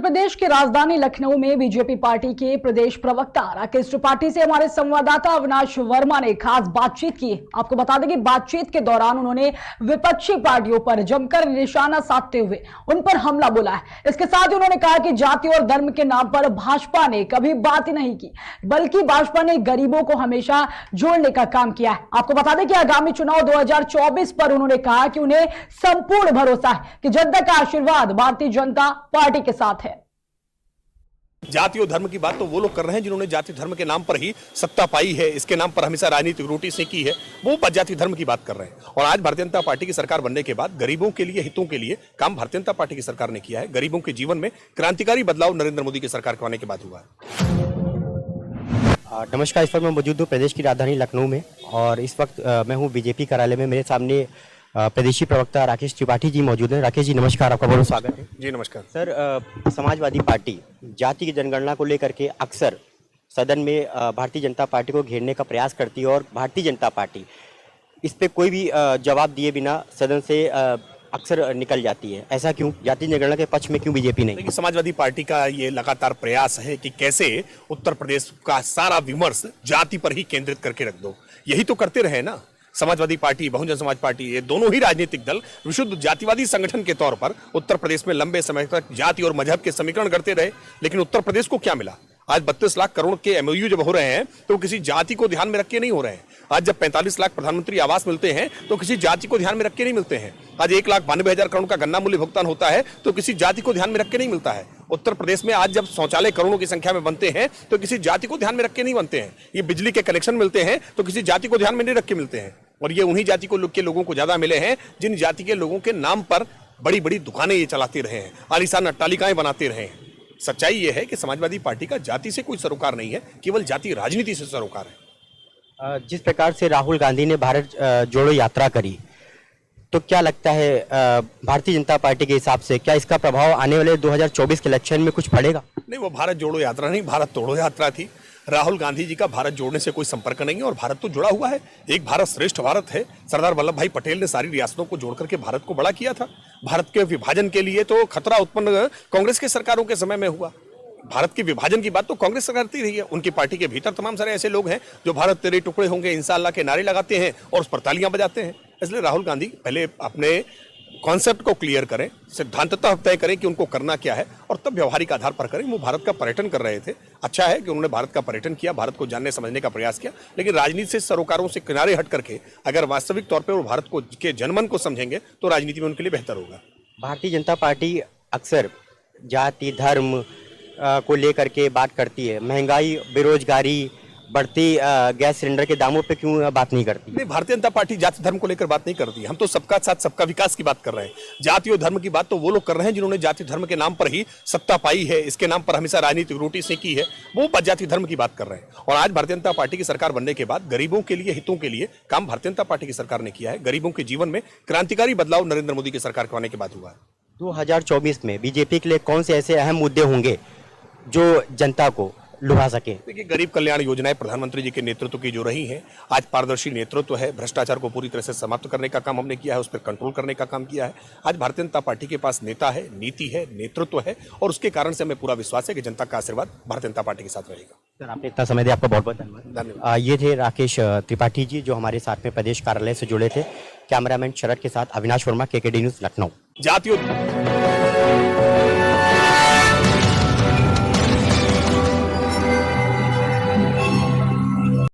प्रदेश की राजधानी लखनऊ में बीजेपी पार्टी के प्रदेश प्रवक्ता राकेश त्रिपाठी से हमारे संवाददाता अविनाश वर्मा ने खास बातचीत की। आपको बता दें कि बातचीत के दौरान उन्होंने विपक्षी पार्टियों पर जमकर निशाना साधते हुए उन पर हमला बोला है। इसके साथ ही उन्होंने कहा कि जाति और धर्म के नाम पर भाजपा ने कभी बात ही नहीं की, बल्कि भाजपा ने गरीबों को हमेशा जोड़ने का काम किया है। आपको बता दें कि आगामी चुनाव 2024 पर उन्होंने कहा कि उन्हें संपूर्ण भरोसा है कि जनता का आशीर्वाद भारतीय जनता पार्टी के साथ है। जाति और धर्म की बात तो वो लोग कर रहे हैं जिन्होंने जाति धर्म के नाम पर ही सत्ता पाई है, इसके नाम पर हमेशा राजनीतिक रोटी सेकी है, वो जाति धर्म की बात कर रहे हैं। और आज भारतीय जनता पार्टी की सरकार बनने के बाद गरीबों के लिए, हितों के लिए काम भारतीय जनता पार्टी की सरकार ने किया है। गरीबों के जीवन में क्रांतिकारी बदलाव नरेंद्र मोदी की सरकार के आने के बाद हुआ है। नमस्कार, इस वक्त मैं मौजूद हूँ प्रदेश की राजधानी लखनऊ में और इस वक्त मैं हूँ बीजेपी कार्यालय में। मेरे सामने प्रदेशी प्रवक्ता राकेश त्रिपाठी जी मौजूद हैं। राकेश जी नमस्कार, आपका बहुत स्वागत है। जी नमस्कार सर, समाजवादी पार्टी जाति की जनगणना को लेकर के अक्सर सदन में भारतीय जनता पार्टी को घेरने का प्रयास करती है और भारतीय जनता पार्टी इस पे कोई भी जवाब दिए बिना सदन से अक्सर निकल जाती है। ऐसा क्यों? जाति जनगणना के पक्ष में क्यों बीजेपी नहीं? देखिए, समाजवादी पार्टी का ये लगातार प्रयास है कि कैसे उत्तर प्रदेश का सारा विमर्श जाति पर ही केंद्रित करके रख दो। यही तो करते रहे ना समाजवादी पार्टी, बहुजन समाज पार्टी, ये दोनों ही राजनीतिक दल विशुद्ध जातिवादी संगठन के तौर पर उत्तर प्रदेश में लंबे समय तक जाति और मजहब के समीकरण करते रहे। लेकिन उत्तर प्रदेश को क्या मिला? आज 32 लाख करोड़ के एमओयू जब हो रहे हैं तो किसी जाति को ध्यान में रख के नहीं हो रहे हैं। आज जब 45 लाख प्रधानमंत्री आवास मिलते हैं तो किसी जाति को ध्यान में रख के नहीं मिलते हैं। आज 1,92,000 करोड़ का गन्ना मूल्य भुगतान होता है तो किसी जाति को ध्यान में रख के नहीं मिलता है। उत्तर प्रदेश में आज जब शौचालय करोड़ों की संख्या में बनते हैं तो किसी जाति को ध्यान में रख के नहीं बनते हैं। ये बिजली के कनेक्शन मिलते हैं तो किसी जाति को ध्यान में नहीं रख के मिलते हैं। और ये उन्हीं जाति के लोगों को ज्यादा मिले हैं जिन जाति के लोगों के नाम पर बड़ी बड़ी दुकानें ये चलाते रहे हैं, आलीशान अट्टालिकाएं बनाते रहे हैं। सच्चाई ये है कि समाजवादी पार्टी का जाति से कोई सरोकार नहीं है, केवल जाति राजनीति से सरोकार है। जिस प्रकार से राहुल गांधी ने भारत जोड़ो यात्रा करी, तो क्या लगता है भारतीय जनता पार्टी के हिसाब से क्या इसका प्रभाव आने वाले 2024 के इलेक्शन में कुछ पड़ेगा? नहीं, वो भारत जोड़ो यात्रा नहीं, भारत तोड़ो यात्रा थी। राहुल गांधी जी का भारत जोड़ने से कोई संपर्क नहीं है और भारत तो जुड़ा हुआ है। एक भारत श्रेष्ठ भारत है। सरदार वल्लभ भाई पटेल ने सारी रियासतों को जोड़ करके भारत को बड़ा किया था। भारत के विभाजन के लिए तो खतरा उत्पन्न कांग्रेस के सरकारों के समय में हुआ। भारत के विभाजन की बात तो कांग्रेस करती रही है। उनकी पार्टी के भीतर तमाम सारे ऐसे लोग हैं जो भारत तेरे टुकड़े होंगे इंशाअल्लाह के नारे लगाते हैं और उस पर तालियां बजाते हैं। इसलिए राहुल गांधी पहले अपने कॉन्सेप्ट को क्लियर करें, सिद्धांततः तय करें कि उनको करना क्या है और तब व्यवहारिक आधार पर करें। वो भारत का पर्यटन कर रहे थे, अच्छा है कि उन्होंने भारत का पर्यटन किया, भारत को जानने समझने का प्रयास किया। लेकिन राजनीति से सरोकारों से किनारे हट करके अगर वास्तविक तौर पर वो भारत को के जनमन को समझेंगे तो राजनीति में उनके लिए बेहतर होगा। भारतीय जनता पार्टी अक्सर जाति धर्म को लेकर के बात करती है। महंगाई, बेरोजगारी, बढ़ती गैस सिलेंडर के दामों पे क्यों बात नहीं करती? नहीं, भारतीय जनता पार्टी जाति धर्म को लेकर बात नहीं करती। हम तो सबका साथ सबका विकास की बात कर रहे हैं। जाति और धर्म की बात तो वो लोग कर रहे हैं जिन्होंने जाति धर्म के नाम पर ही सत्ता पाई है, इसके नाम पर हमेशा राजनीतिक रोटी सेकी है, वो जाति धर्म की बात कर रहे हैं। और आज भारतीय जनता पार्टी की सरकार बनने के बाद गरीबों के लिए, हितों के लिए काम भारतीय जनता पार्टी की सरकार ने किया है। गरीबों के जीवन में क्रांतिकारी बदलाव नरेंद्र मोदी की सरकार के आने के बाद हुआ है। 2024 में बीजेपी के लिए कौन से ऐसे अहम मुद्दे होंगे जो जनता को लुभा सके? देखिए, गरीब कल्याण योजनाएं प्रधानमंत्री जी के नेतृत्व की जो रही हैं, आज पारदर्शी नेतृत्व है, भ्रष्टाचार को पूरी तरह से समाप्त करने का काम हमने किया है, उस पर कंट्रोल करने का काम किया है। आज भारतीय जनता पार्टी के पास नेता है, नीति है, नेतृत्व है और उसके कारण से हमें पूरा विश्वास है कि जनता का आशीर्वाद भारतीय जनता पार्टी के साथ रहेगा। सर, आपने इतना समय दिया, आपका बहुत बहुत धन्यवाद। ये थे राकेश त्रिपाठी जी जो हमारे साथ में प्रदेश कार्यालय से जुड़े थे। कैमरामैन शरद के साथ अविनाश वर्मा, KKD न्यूज़, लखनऊ। जातियों